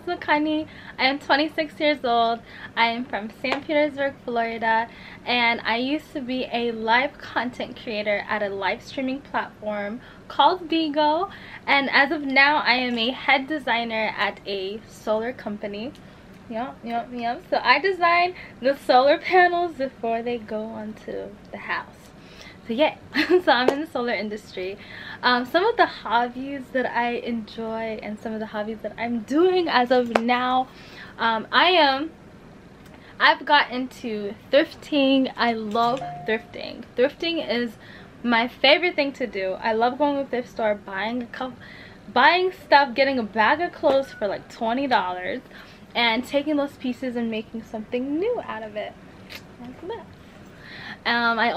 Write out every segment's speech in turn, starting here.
Mikani. I am 26 years old. I am from St. Petersburg, Florida, and I used to be a live content creator at a live streaming platform called Bigo, and as of now I am a head designer at a solar company. Yep. So I design the solar panels before they go onto the house. So yeah, so I'm in the solar industry. Some of the hobbies that I enjoy and some of the hobbies that I'm doing as of now, I've got into thrifting. I love thrifting. Thrifting is my favorite thing to do. I love going to the thrift store, buying stuff, getting a bag of clothes for like $20 and taking those pieces and making something new out of it. That's the best. I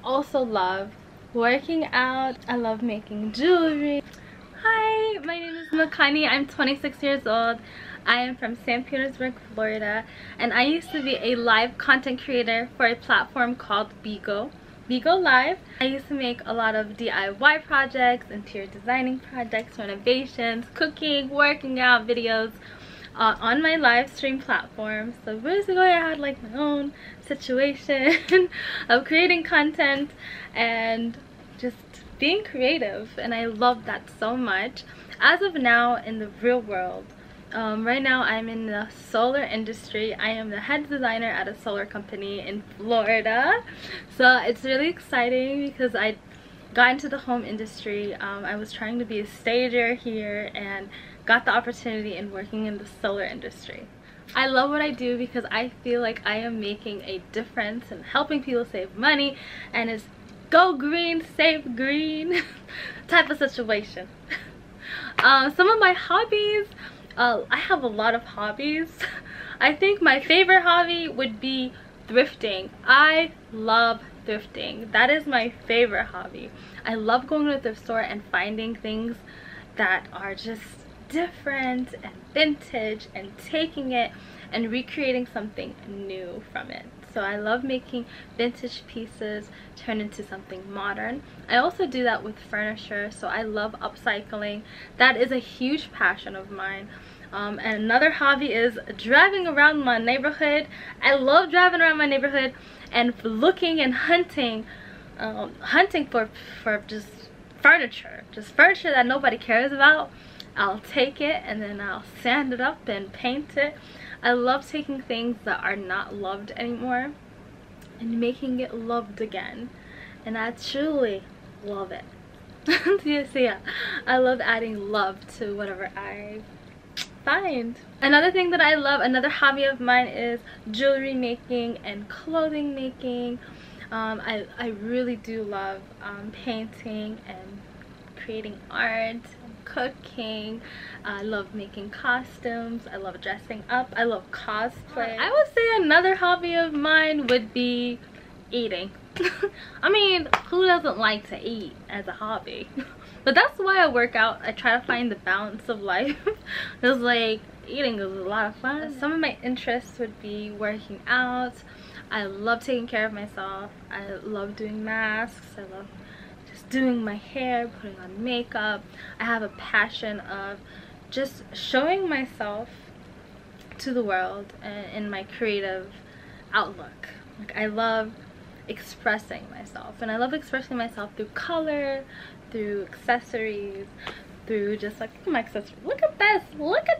also love working out. I love making jewelry. Hi, my name is Mikani. I'm 26 years old. I am from St. Petersburg, Florida, and I used to be a live content creator for a platform called Bigo Live. I used to make a lot of DIY projects, interior designing projects, renovations, cooking, working out videos on my live stream platform. So basically I had like my own situation of creating content and just being creative, and I love that so much. As of now, in the real world, right now I'm in the solar industry. I am the head designer at a solar company in Florida, so it's really exciting because I got into the home industry. I was trying to be a stager here and got the opportunity in working in the solar industry. I love what I do because I feel like I am making a difference and helping people save money, and it's go green, save green type of situation. Some of my hobbies, I have a lot of hobbies. I think my favorite hobby would be thrifting. I love thrifting. That is my favorite hobby. I love going to the thrift store and finding things that are just different and vintage and taking it and recreating something new from it. So I love making vintage pieces turn into something modern. I also do that with furniture, so I love upcycling. That is a huge passion of mine. And another hobby is driving around my neighborhood. I love driving around my neighborhood and looking and hunting for just furniture that nobody cares about. I'll take it and then I'll sand it up and paint it. I love taking things that are not loved anymore and making it loved again, and I truly love it. So yeah, I love adding love to whatever I find. Another thing that I love, another hobby of mine, is jewelry making and clothing making. I really do love painting and creating art, cooking. I love making costumes. I love dressing up. I love cosplay. I would say another hobby of mine would be eating. I mean, who doesn't like to eat as a hobby? But that's why I work out. I try to find the balance of life. It's like eating is a lot of fun. Some of my interests would be working out. I love taking care of myself. I love doing masks. I love doing my hair, putting on makeup. I have a passion of just showing myself to the world in my creative outlook. Like, I love expressing myself, and I love expressing myself through color, through accessories, through just like, look at my accessories, look at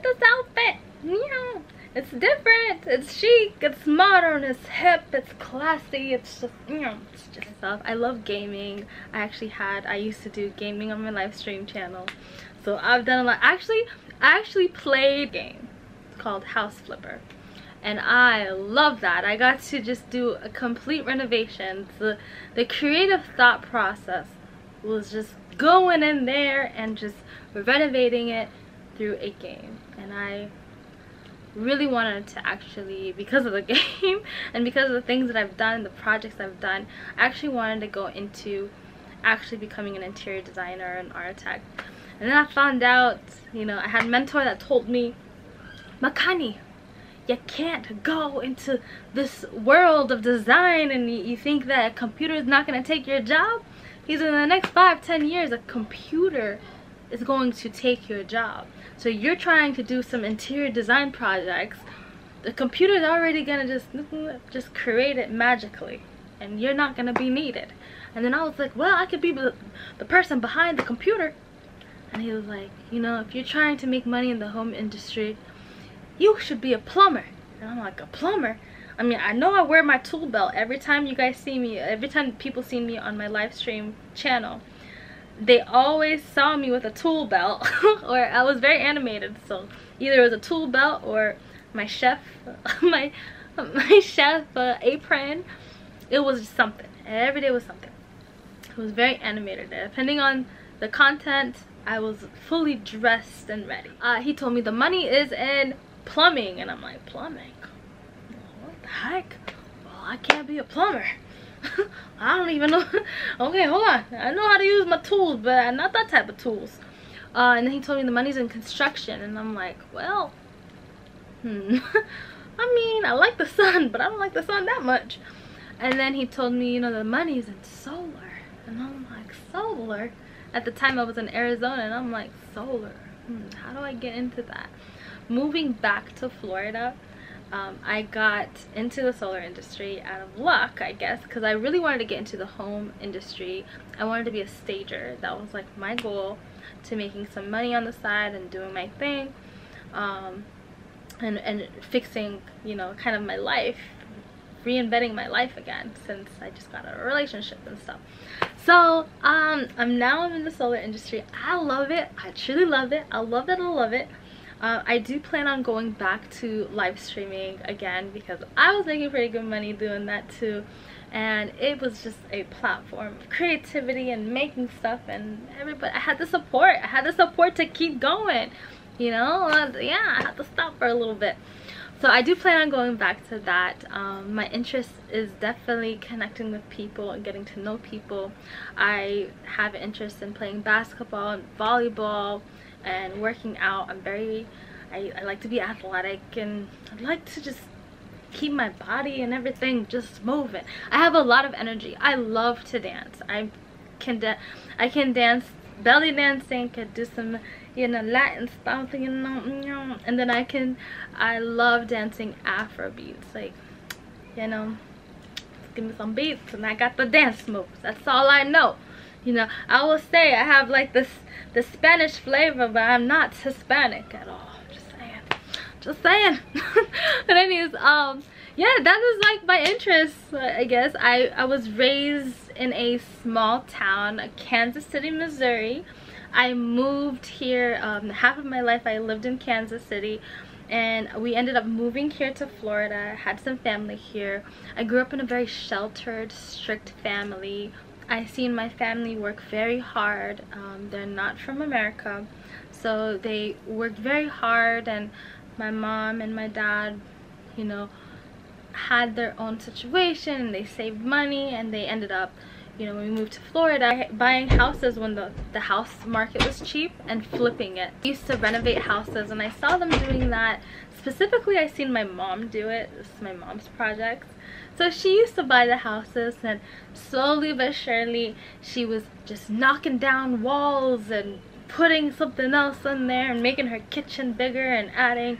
this outfit, yeah. It's different, it's chic, it's modern, it's hip, it's classy, it's just, you know, it's just stuff. I love gaming. I used to do gaming on my live stream channel. So I've done a lot. I actually played a game. It's called House Flipper, and I love that. I got to just do a complete renovation. The creative thought process was just going in there and just renovating it through a game. And I really wanted to actually, because of the game and because of the things that I've done, the projects I've done, I actually wanted to go into actually becoming an interior designer and architect. And then I found out, you know, I had a mentor that told me, Mikani, you can't go into this world of design and you think that a computer is not going to take your job. Because in the next 5-10 years, a computer is going to take your job. So you're trying to do some interior design projects, the computer is already gonna just create it magically, and you're not gonna be needed. And then I was like, well, I could be the person behind the computer. And he was like, you know, if you're trying to make money in the home industry, you should be a plumber. And I'm like, a plumber? I mean, I know I wear my tool belt every time you guys see me, every time people see me on my live stream channel. They always saw me with a tool belt, or I was very animated, so either it was a tool belt or my chef, my chef apron. It was just something. Every day was something. It was very animated. Depending on the content, I was fully dressed and ready. He told me the money is in plumbing, and I'm like, plumbing? What the heck? Well, I can't be a plumber. I don't even know. Okay, hold on. I know how to use my tools, but not that type of tools. And then he told me the money's in construction, and I'm like, well, I mean, I like the sun, but I don't like the sun that much. And then he told me, you know, the money's in solar, and I'm like, solar? At the time I was in Arizona, and I'm like, solar? How do I get into that? Moving back to Florida, I got into the solar industry out of luck, I guess, because I really wanted to get into the home industry. I wanted to be a stager. That was like my goal, to making some money on the side and doing my thing, and fixing, you know, kind of my life, reinventing my life again, since I just got out of a relationship and stuff. So I'm now in the solar industry. I love it. I truly love it. I love it. I love it. I do plan on going back to live streaming again, because I was making pretty good money doing that too, and it was just a platform of creativity and making stuff, and everybody, I had the support to keep going, you know. Yeah, I had to stop for a little bit. So I do plan on going back to that. My interest is definitely connecting with people and getting to know people. I have an interest in playing basketball and volleyball and working out. I like to be athletic, and I like to just keep my body and everything just moving. I have a lot of energy. I love to dance. I can dance belly dancing, could do some, you know, Latin stomping, you know, and then I love dancing Afro beats, like, you know, give me some beats and I got the dance moves. That's all I know. You know, I will say I have like the Spanish flavor, but I'm not Hispanic at all. Just saying. But anyways, yeah, that is like my interest, I guess. I was raised in a small town, Kansas City, Missouri. I moved here, half of my life I lived in Kansas City, and we ended up moving here to Florida. I had some family here. I grew up in a very sheltered, strict family. I seen my family work very hard. They're not from America, so they worked very hard, and my mom and my dad, you know, had their own situation, and they saved money, and they ended up, you know, when we moved to Florida, buying houses when the house market was cheap and flipping it. I used to renovate houses, and I saw them doing that. Specifically, I seen my mom do it. This is my mom's project. So she used to buy the houses, and slowly but surely she was just knocking down walls and putting something else in there and making her kitchen bigger and adding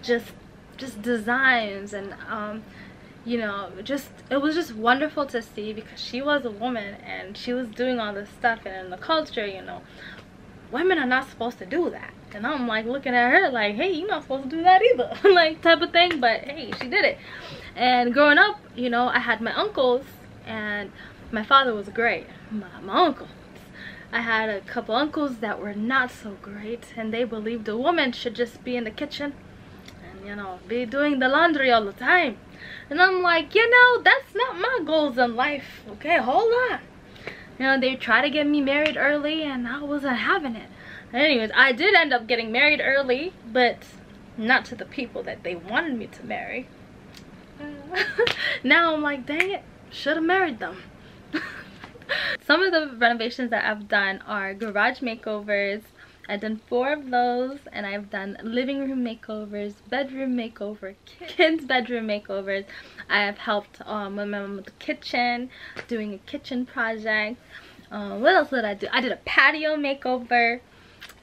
just designs, and you know, it was just wonderful to see, because she was a woman and she was doing all this stuff, and in the culture, you know, women are not supposed to do that. And I'm like looking at her like, hey, you're not supposed to do that either. Like, type of thing. But hey, she did it. And growing up, you know, I had my uncles, and my father was great. My uncles, I had a couple uncles that were not so great, and they believed a woman should just be in the kitchen and, you know, be doing the laundry all the time. And I'm like, you know, that's not my goals in life. Okay, hold on. You know, they tried to get me married early, and I wasn't having it. Anyways, I did end up getting married early, but not to the people that they wanted me to marry. Now I'm like, dang it, should have married them. Some of the renovations that I've done are garage makeovers. I've done 4 of those, and I've done living room makeovers, bedroom makeover, kids bedroom makeovers. I have helped my mom with the kitchen, doing a kitchen project. What else did I do? I did a patio makeover,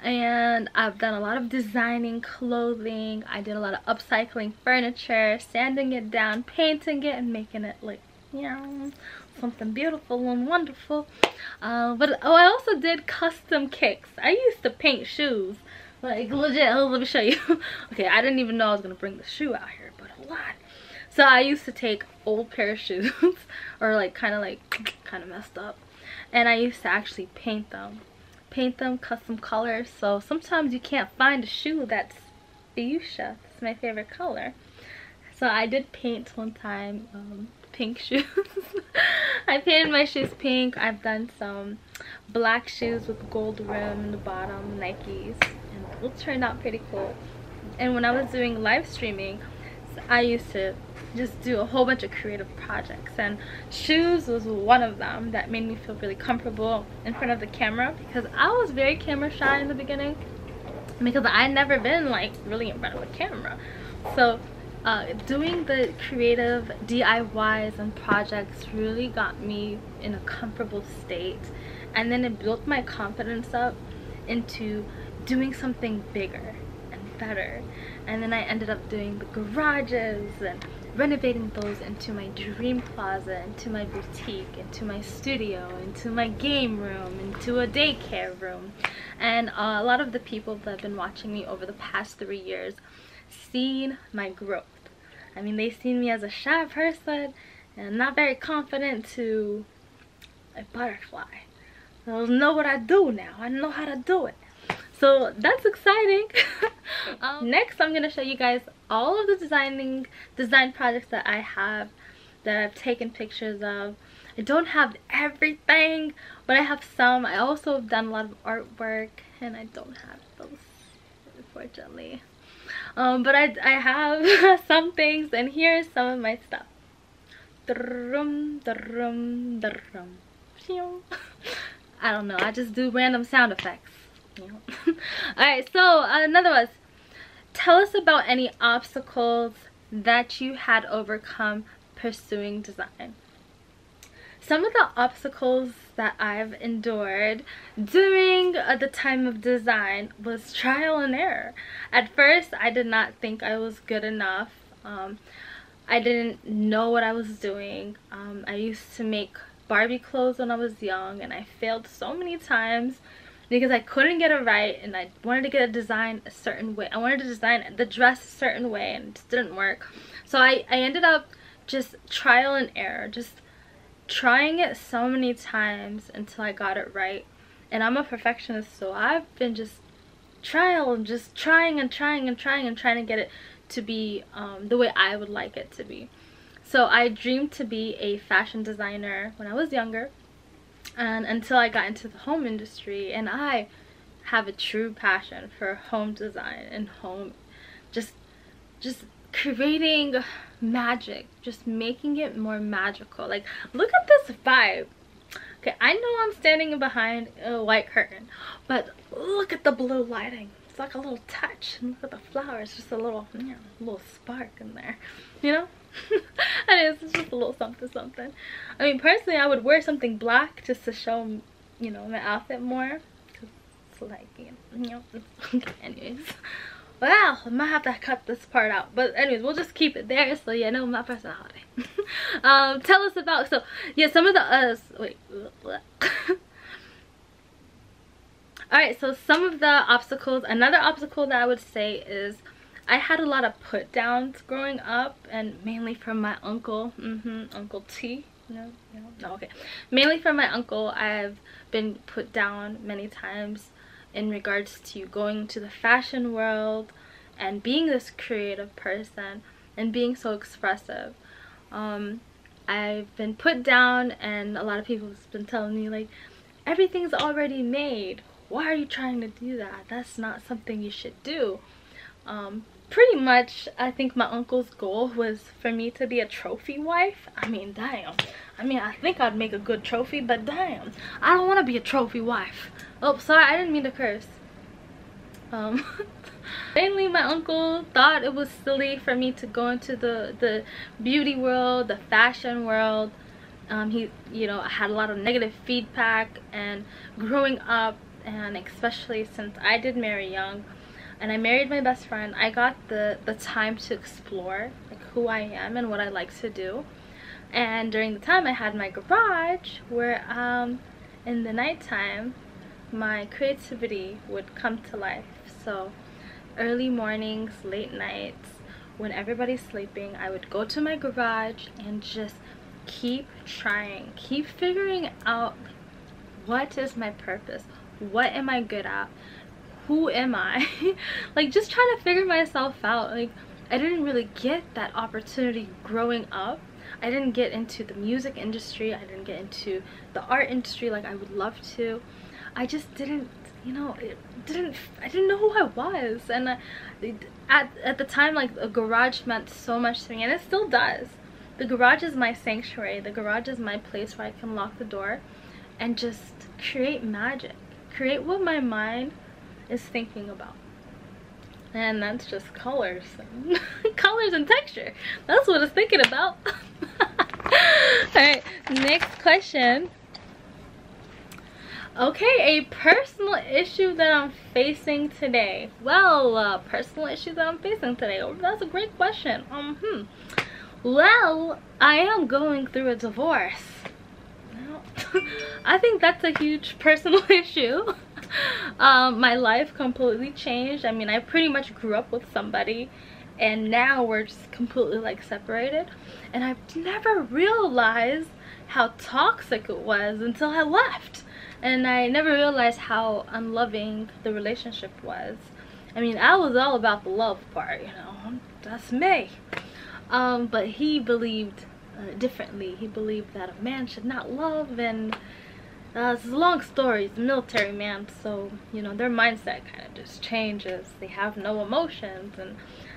and I've done a lot of designing clothing. I did a lot of upcycling furniture, sanding it down, painting it, and making it look, you know, something beautiful and wonderful. But I also did custom kicks. I used to paint shoes, like legit. Oh, let me show you. Okay, I didn't even know I was gonna bring the shoe out here, but hold on. So I used to take old pair of shoes or like kind of messed up, and I used to actually paint them custom colors. So sometimes you can't find a shoe that's fuchsia. It's my favorite color. So I did paint one time pink shoes. I painted my shoes pink. I've done some black shoes with gold rim in the bottom, Nikes, and those turned out pretty cool. And when I was doing live streaming, I used to just do a whole bunch of creative projects, and shoes was one of them that made me feel really comfortable in front of the camera, because I was very camera shy in the beginning because I'd never been like really in front of a camera. So doing the creative DIYs and projects really got me in a comfortable state, and then it built my confidence up into doing something bigger and better. And then I ended up doing the garages and renovating those into my dream closet, into my boutique, into my studio, into my game room, into a daycare room. And a lot of the people that have been watching me over the past 3 years seen my growth. I mean, they've seen me as a shy person and not very confident to a butterfly. I know what I do now. I know how to do it. So that's exciting. Next, I'm going to show you guys all of the design projects that I have, that I've taken pictures of. I don't have everything, but I have some. I also have done a lot of artwork, and I don't have those, unfortunately. But I have some things, and here's some of my stuff. I don't know, I just do random sound effects. Alright, so another one. Tell us about any obstacles that you had overcome pursuing design. Some of the obstacles that I've endured during the time of design was trial and error. At first, I did not think I was good enough. I didn't know what I was doing. I used to make Barbie clothes when I was young, and I failed so many times because I couldn't get it right, and I wanted to get a design a certain way. I wanted to design the dress a certain way, and it just didn't work. So I ended up just trial and error, just trying it so many times until I got it right. And I'm a perfectionist, so I've been just trying to get it to be the way I would like it to be. So I dreamed to be a fashion designer when I was younger, and until I got into the home industry. And I have a true passion for home design and home, just creating magic, just making it more magical. Like, look at this vibe. Okay, I know I'm standing behind a white curtain, but look at the blue lighting. It's like a little touch. And look at the flowers, just a little, you know, little spark in there, you know. And it's just a little something. I mean, personally, I would wear something black just to show, you know, my outfit more, cause it's like, you know. Anyways, well, I might have to cut this part out, but anyways, we'll just keep it there so you know my personality. Tell us about, so yeah, some of the wait. Alright, so some of the obstacles, another obstacle that I would say is I had a lot of put downs growing up, and mainly from my uncle, Uncle T. No, no, no, okay. Mainly from my uncle. I've been put down many times in regards to going to the fashion world and being this creative person and being so expressive. I've been put down, and a lot of people have been telling me, like, everything's already made. Why are you trying to do that? That's not something you should do. Pretty much, I think my uncle's goal was for me to be a trophy wife. I mean, damn. I mean, I think I'd make a good trophy, but damn, I don't want to be a trophy wife. Oh, sorry, I didn't mean to curse. Mainly my uncle thought it was silly for me to go into the beauty world, the fashion world. He, you know, had a lot of negative feedback, and growing up, and especially since I did marry young, and I married my best friend, I got the time to explore, like, who I am and what I like to do. And during the time I had my garage, where in the nighttime my creativity would come to life. So early mornings, late nights, when everybody's sleeping, I would go to my garage and just keep trying, keep figuring out, what is my purpose, what am I good at, who am I? Like, just trying to figure myself out. Like, I didn't really get that opportunity growing up. I didn't get into the music industry, I didn't get into the art industry like I would love to. I just didn't, you know, I didn't know who I was. And at the time, like, a garage meant so much to me, and it still does. The garage is my sanctuary. The garage is my place where I can lock the door and just create magic, create what my mind is thinking about. And that's just colors and colors and texture. That's what it's thinking about. Alright, next question. Okay, a personal issue that I'm facing today. Well, personal issue that I'm facing today. Oh, that's a great question. Well, I am going through a divorce. I think that's a huge personal issue. My life completely changed. I mean, I pretty much grew up with somebody, and now we're just completely, like, separated. And I've never realized how toxic it was until I left. And I never realized how unloving the relationship was. I mean, I was all about the love part, you know, that's me. But he believed differently. He believed that a man should not love, and it's a long story. He's a military man, so, you know, their mindset kind of just changes. They have no emotions, and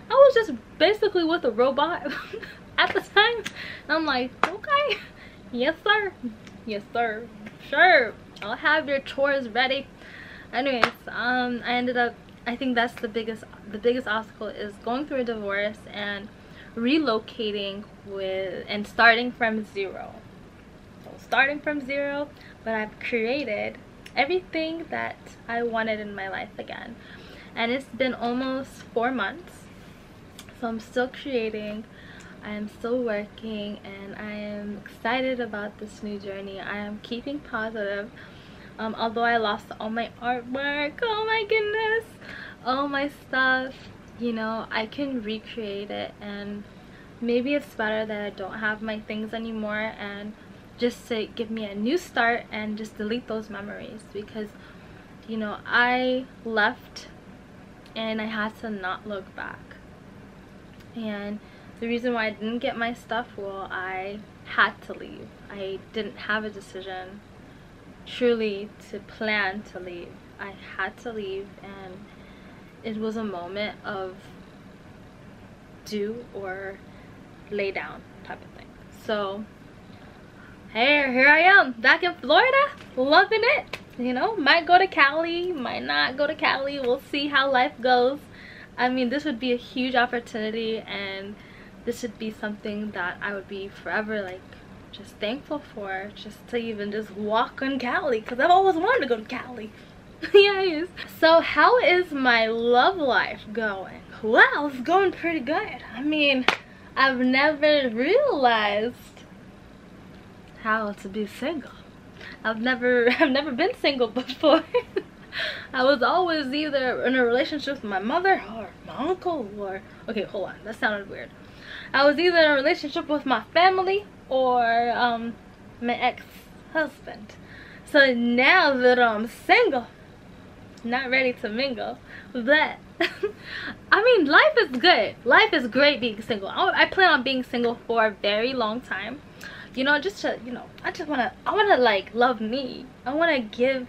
I was just basically with a robot at the time. And I'm like, okay, yes sir, yes sir, sure, I'll have your chores ready. Anyways, I ended up, I think that's the biggest obstacle, is going through a divorce and relocating with and starting from zero. So starting from zero, but I've created everything that I wanted in my life again. And it's been almost 4 months, so I'm still creating, I am still working, and I am excited about this new journey. I am keeping positive. Although I lost all my artwork, oh my goodness, all my stuff, you know, I can recreate it. And maybe it's better that I don't have my things anymore, and just to give me a new start and just delete those memories, because, you know, I left and I had to not look back. And the reason why I didn't get my stuff, well, I had to leave. I didn't have a decision truly to plan to leave. I had to leave, and it was a moment of do or lay down type of thing. So here I am back in Florida, loving it. You know, might go to Cali, might not go to Cali, we'll see how life goes. I mean, this would be a huge opportunity, and this would be something that I would be forever, like, just thankful for, just to even just walk on Cali, because I've always wanted to go to Cali. Yes. So how is my love life going? Well, it's going pretty good. I mean, I've never realized how to be single. I've never been single before. I was always either in a relationship with my mother or my uncle, or, okay, hold on, that sounded weird. I was either in a relationship with my family or my ex-husband. So now that I'm single, not ready to mingle, but I mean, life is good. Life is great being single. I plan on being single for a very long time. You know, just to, you know, I wanna like love me. I wanna give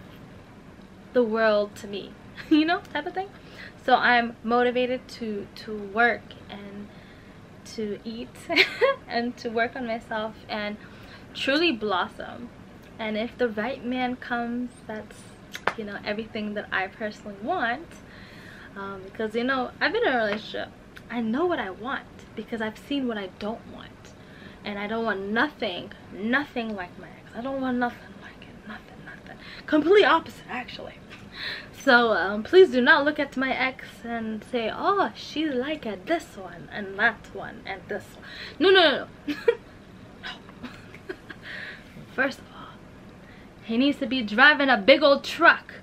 the world to me, you know, type of thing. So I'm motivated to work and to eat and to work on myself and truly blossom. And if the right man comes, that's, you know, everything that I personally want. Because, you know, I've been in a relationship. I know what I want because I've seen what I don't want. And I don't want nothing like my ex. I don't want nothing like it. Nothing. Completely opposite, actually. So please do not look at my ex and say, oh, she's like at this one and that one and this one. No. No. First of all, he needs to be driving a big old truck,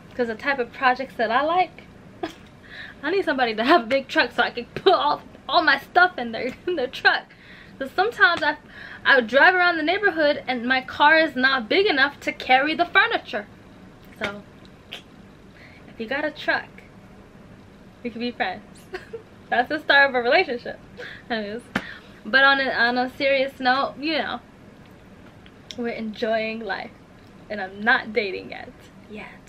because the type of projects that I like, I need somebody to have a big truck so I can put all my stuff in their truck. Because sometimes I would drive around the neighborhood and my car is not big enough to carry the furniture. So if you got a truck, we can be friends. That's the start of a relationship. Anyways, but on a serious note, you know, we're enjoying life, and I'm not dating yet.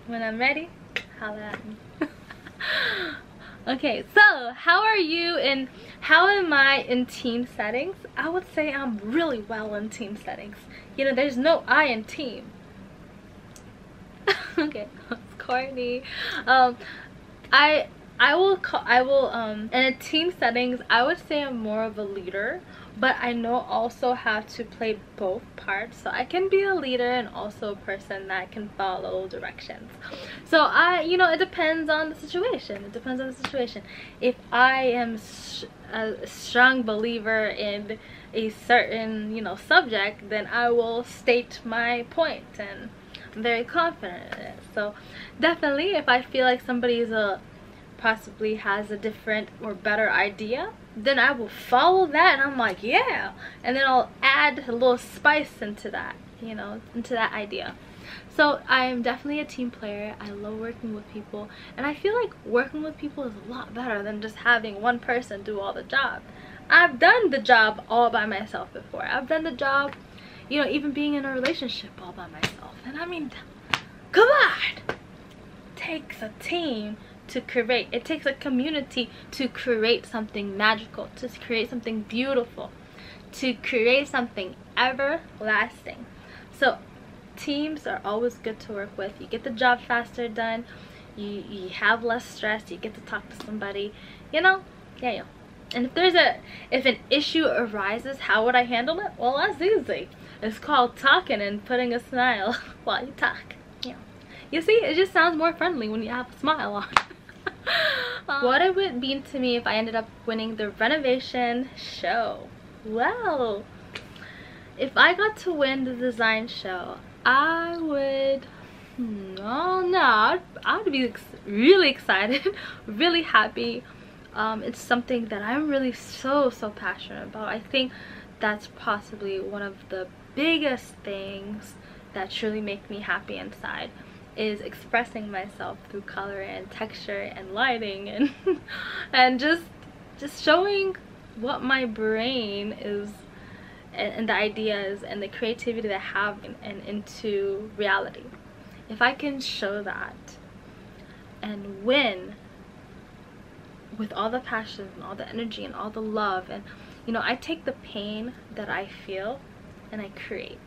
When I'm ready, holla at me. Okay, so how are you and how am I in team settings? I would say I'm really well in team settings. You know, there's no I in team. Okay, Courtney. I will in a team settings, I would say I'm more of a leader, but I know also how to play both parts. So I can be a leader and also a person that can follow directions. So you know, it depends on the situation. If I am a strong believer in a certain, you know, subject, then I will state my point, and I'm very confident in it. So definitely, if I feel like somebody's possibly has a different or better idea, then I will follow that, and I'm like, yeah, and then I'll add a little spice into that, you know, into that idea. So I'm definitely a team player. I love working with people, and I feel like working with people is a lot better than just having one person do all the job. I've done the job all by myself before. I've done the job, you know, even being in a relationship all by myself. And I mean, come on, it takes a team to create. It takes a community to create something magical, to create something beautiful, to create something everlasting. So teams are always good to work with. You get the job faster done, you have less stress, you get to talk to somebody, you know. Yeah. And if an issue arises, how would I handle it? Well, that's easy. It's called talking and putting a smile while you talk. Yeah. You see, it just sounds more friendly when you have a smile on. What it would mean to me if I ended up winning the renovation show. Well, if I got to win the design show, I would, oh no, I'd be really excited, really happy. It's something that I'm really so passionate about. I think that's possibly one of the biggest things that truly make me happy inside, is expressing myself through color and texture and lighting and and just showing what my brain is and the ideas and the creativity that I have and into reality. If I can show that and win with all the passion and all the energy and all the love, and you know, I take the pain that I feel and I create,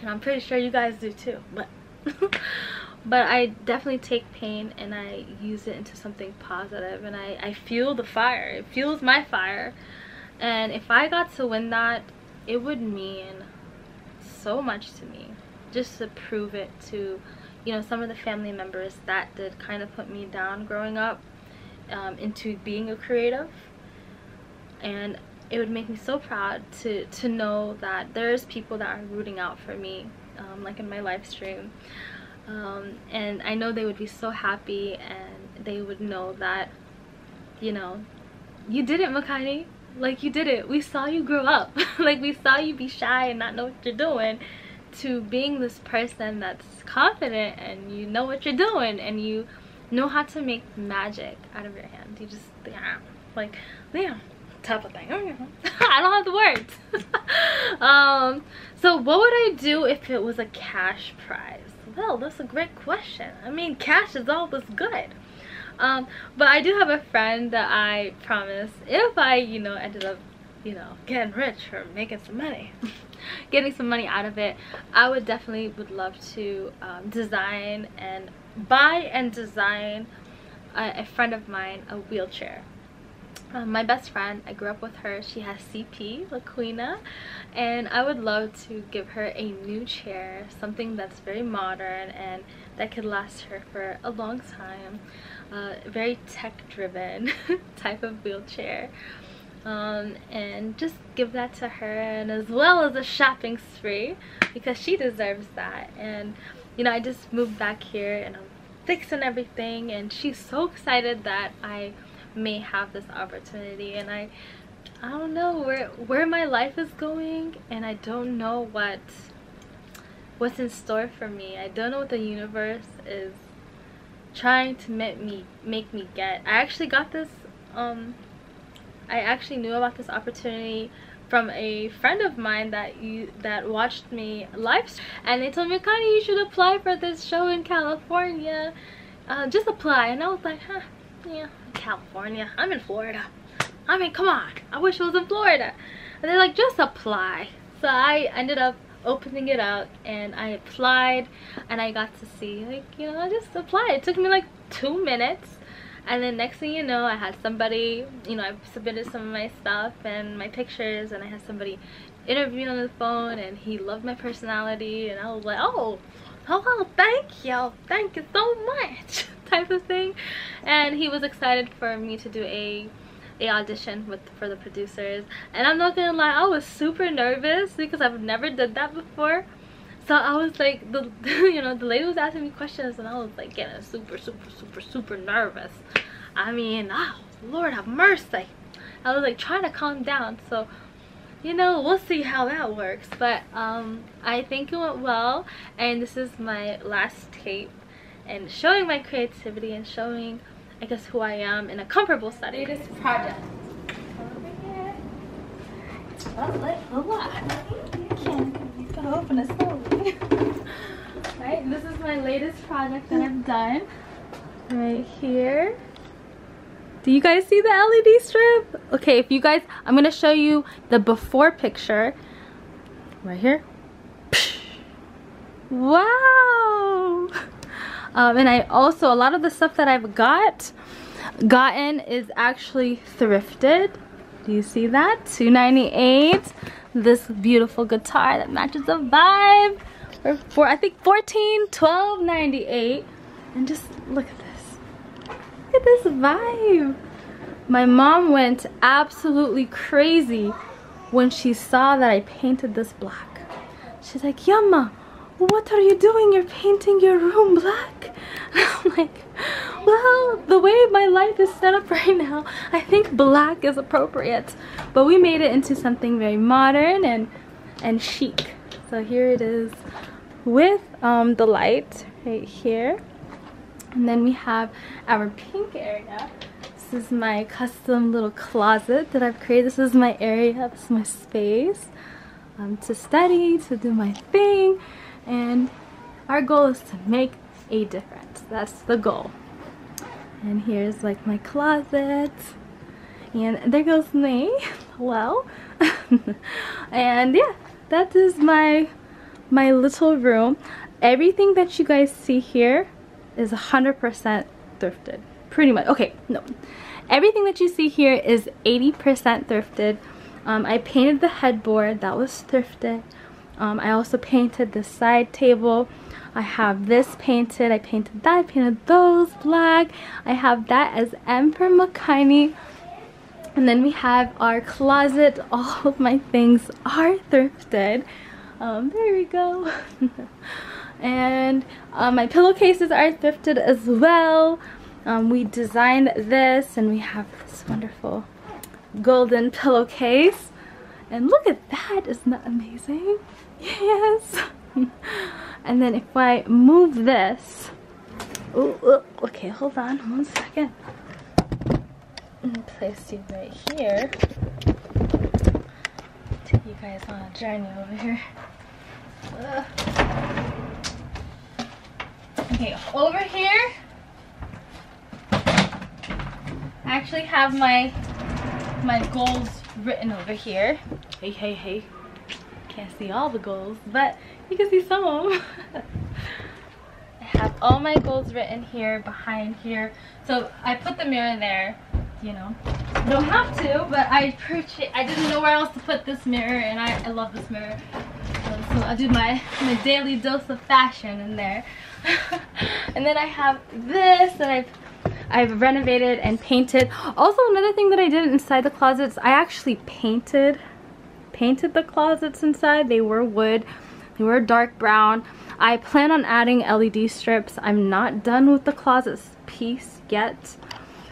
and I'm pretty sure you guys do too, but but I definitely take pain and I use it into something positive, and I fuel the fire. It fuels my fire. And if I got to win that, it would mean so much to me, just to prove it to, you know, some of the family members that did kind of put me down growing up into being a creative. And it would make me so proud to know that there's people that are rooting out for me, like in my live stream, and I know they would be so happy, and they would know that, you know, you did it, Mikani. Like, you did it. We saw you grow up. Like, we saw you be shy and not know what you're doing, to being this person that's confident and you know what you're doing and you know how to make magic out of your hand. You just, yeah, like, yeah, type of thing. I don't have the words. So what would I do if it was a cash prize? Well, that's a great question. I mean, cash is always good. But I do have a friend that I promised, if I, you know, ended up, you know, getting rich or making some money, getting some money out of it, I would definitely love to design and buy and design a friend of mine a wheelchair. My best friend, I grew up with her. She has CP, Laquina, and I would love to give her a new chair, something that's very modern and that could last her for a long time. Very tech-driven type of wheelchair, and just give that to her, and as well as a shopping spree, because she deserves that. And you know, I just moved back here and I'm fixing everything, and she's so excited that I may have this opportunity. And I don't know where my life is going, and I don't know what's in store for me. I don't know what the universe is trying to make me get. I actually got this, I actually knew about this opportunity from a friend of mine that watched me live stream, and they told me, Connie, you should apply for this show in California. Just apply. And I was like, huh, yeah, California, I'm in Florida. I mean, come on, I wish it was in Florida. And they're like, just apply. So I ended up opening it up and I applied, and I got to see, like, you know, I just applied. It took me like 2 minutes, and then next thing you know, I had somebody, you know, I submitted some of my stuff and my pictures, and I had somebody interview on the phone, and he loved my personality, and I was like, oh, thank you so much type of thing. And he was excited for me to do a audition for the producers, and I'm not gonna lie, I was super nervous because I've never did that before. So I was like, you know, the lady was asking me questions, and I was like getting super nervous. I mean, oh Lord have mercy, I was like trying to calm down. So, you know, we'll see how that works. But I think it went well, and this is my last tape, and showing my creativity and showing, I guess, who I am in a comfortable setting. Latest project. Over here. Oh, let's go on. You gotta open it slowly. Right, this is my latest project that I've done. Right here. Do you guys see the LED strip? Okay, if you guys, I'm gonna show you the before picture. Right here. Wow. And I also, a lot of the stuff that I've gotten is actually thrifted. Do you see that? $2.98. This beautiful guitar that matches the vibe for I think $12.98. And just look at this. Look at this vibe. My mom went absolutely crazy when she saw that I painted this black. She's like, Yama, what are you doing? You're painting your room black? And I'm like, well, the way my life is set up right now, I think black is appropriate. But we made it into something very modern and chic. So here it is with the light right here. And then we have our pink area. This is my custom little closet that I've created. This is my area, this is my space to study, to do my thing. And our goal is to make a difference. That's the goal. And here's like my closet, and there goes me. Well, and yeah, that is my little room. Everything that you guys see here is 100% thrifted, pretty much. Okay, no, everything that you see here is 80% thrifted. I painted the headboard, that was thrifted. I also painted the side table. I have this painted, I painted that, I painted those black. I have that as M for Mikani. And then we have our closet. All of my things are thrifted. There we go. And my pillowcases are thrifted as well. We designed this, and we have this wonderful golden pillowcase. And look at that, isn't that amazing? Yes. And then if I move this, okay, hold on 1 second. And place you right here. Take you guys on a journey over here. Okay, over here, I actually have my goals written over here. Hey. Can't see all the goals, but you can see some of them. I have all my goals written here, behind here. So I put the mirror there, you know. Don't have to, but I didn't know where else to put this mirror, and I love this mirror. So I'll do my daily dose of fashion in there. And then I have this that I've renovated and painted. Also, another thing that I did inside the closets, I actually painted the closets inside. They were wood. They were dark brown. I plan on adding LED strips. I'm not done with the closet piece yet,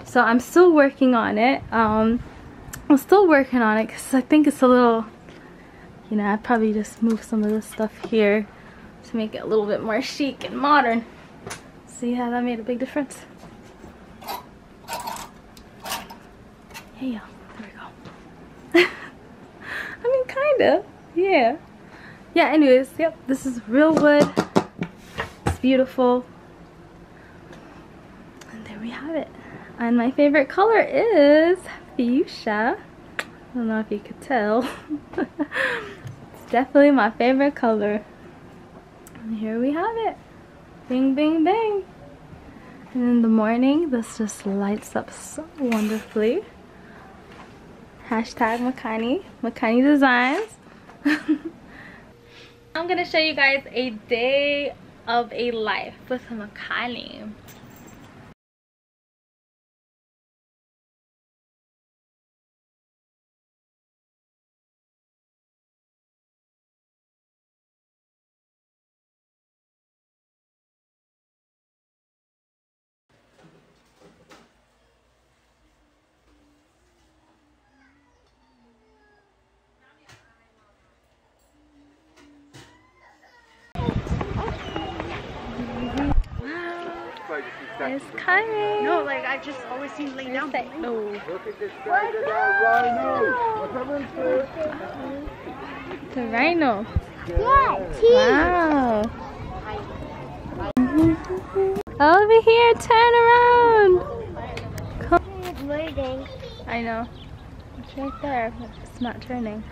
so I'm still working on it. I'm still working on it because I think it's a little, you know, I'd probably just move some of this stuff here to make it a little bit more chic and modern. See how that made a big difference? Hey y'all, there we go. I mean, kinda, yeah. Yeah, anyways, yep, this is real wood. It's beautiful. And there we have it. And my favorite color is fuchsia. I don't know if you could tell. It's definitely my favorite color. And here we have it. Bing, bing, bing. And in the morning, this just lights up so wonderfully. Hashtag Mikani. Mikani Designs. I'm gonna show you guys a day of a life with Mikani. It's coming. No, like I just always seen laying down. No. Look at this guy, rhino. It's a rhino. Yeah, Wow. Over here, turn around. It's moving. I know. It's right there. It's not turning.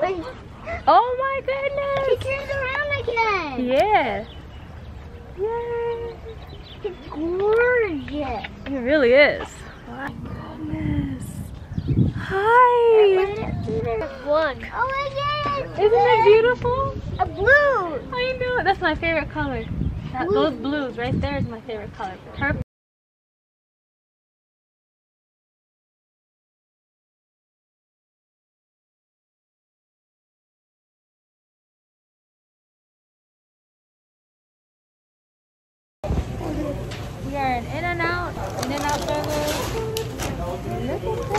Wait, Oh my he goodness. turned around again. Yeah. Yay. It's gorgeous. It really is. My goodness. Hi. One. Oh my god. Isn't it beautiful? A blue. I know. That's my favorite color. Those blues right there is my favorite color. Purple. We are in In-N-Out burger. Look at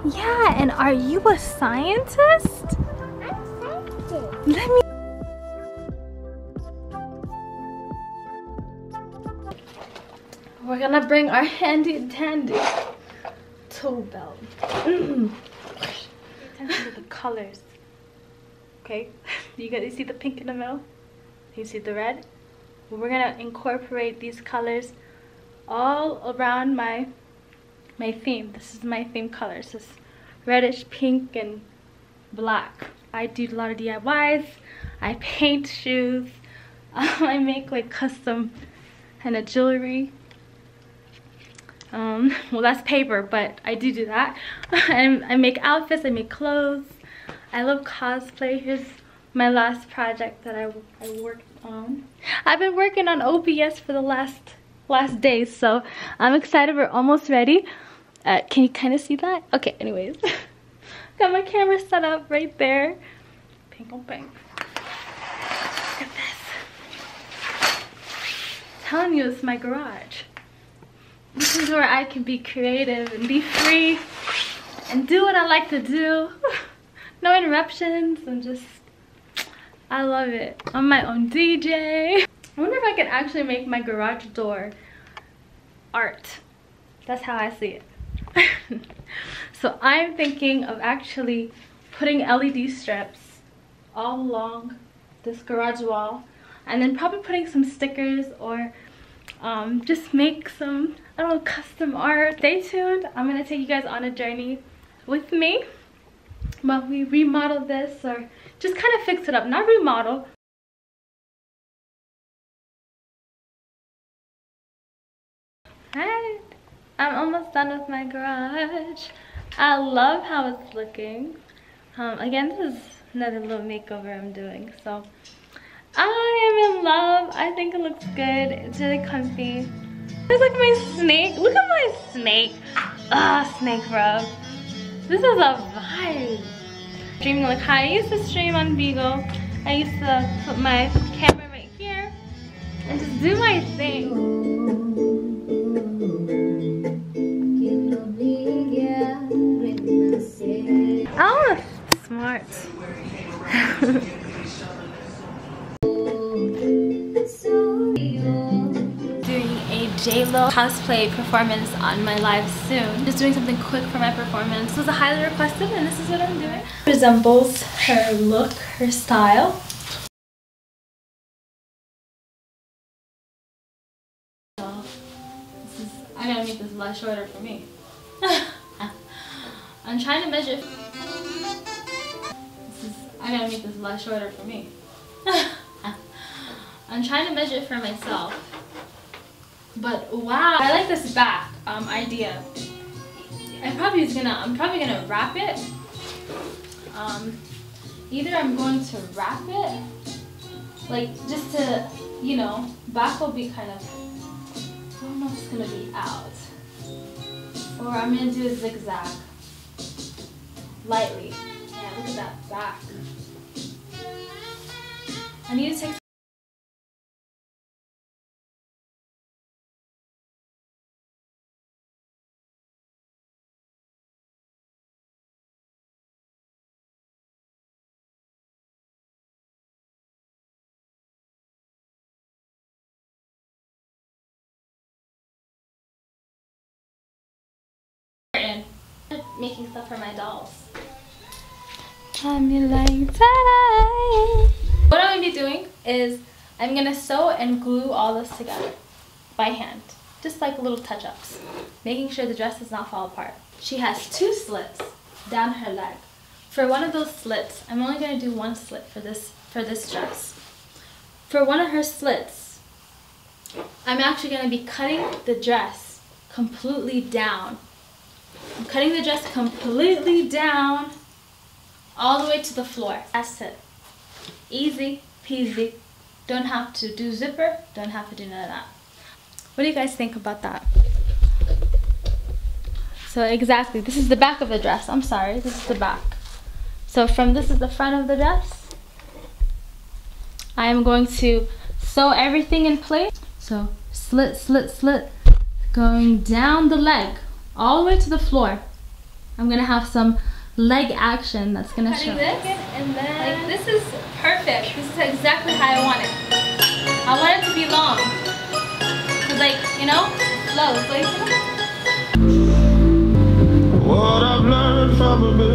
Yeah, and are you a scientist? Let me. We're gonna bring our handy dandy toe belt. Pay attention to the colors. Okay, you guys see the pink in the middle? You see the red? Well, we're gonna incorporate these colors all around my theme. This is my theme colors. This reddish pink and black. I do a lot of DIYs. I paint shoes. I make like custom kind of jewelry. Well, that's paper, but I do that. I make outfits. I make clothes. I love cosplay. Here's my last project that I worked on. I've been working on OBS for the last days, so I'm excited. We're almost ready. Can you kind of see that? Okay, anyways. Got my camera set up right there. Pink on pink. Look at this. I'm telling you, it's my garage. This is where I can be creative and be free and do what I like to do. No interruptions and just, I love it. I'm my own DJ. I wonder if I can actually make my garage door art. That's how I see it. So I'm thinking of actually putting LED strips all along this garage wall, and then probably putting some stickers or just make some, I don't know, custom art. Stay tuned. I'm gonna take you guys on a journey with me while we remodel this, or just kind of fix it up, not remodel. Alright, I'm almost done with my garage. I love how it's looking. Again, this is another little makeover I'm doing, so I am in love. I think it looks good. It's really comfy. There's like my snake. Look at my snake. Ah, snake rub. This is a vibe. Streaming like how I used to stream on Beagle. I used to put my camera right here and just do my thing. Oh, smart. Doing a J-Lo cosplay performance on my live soon. Just doing something quick for my performance. This was highly requested, and this is what I'm doing. Resembles her look, her style. So, I gotta make this a lot shorter for me. I'm trying to measure. I gotta make this a lot shorter for me. I'm trying to measure it for myself. But wow, I like this back idea. I'm probably gonna wrap it. Either I'm going to wrap it, like just to, you know, back will be kind of, I don't know if it's gonna be out. Or I'm gonna do a zigzag. Lightly. Yeah, look at that back. I need to take making stuff for my dolls. I'm like, what I'm gonna be doing is I'm gonna sew and glue all this together by hand, just like little touch-ups, making sure the dress does not fall apart. She has 2 slits down her leg. For one of those slits, I'm only gonna do 1 slit for this dress. For one of her slits, I'm actually gonna be cutting the dress completely down. I'm cutting the dress completely down all the way to the floor. That's it. Easy peasy. Don't have to do zipper. Don't have to do none of that. What do you guys think about that? So exactly, this is the back of the dress. I'm sorry, this is the back. So this is the front of the dress. I am going to sew everything in place. So slit, slit, slit, going down the leg all the way to the floor. I'm gonna have some leg action that's gonna show. This, and then like, this is perfect. This is exactly how I want it. I want it to be long. Cause like, you know, flows. Like, I'm a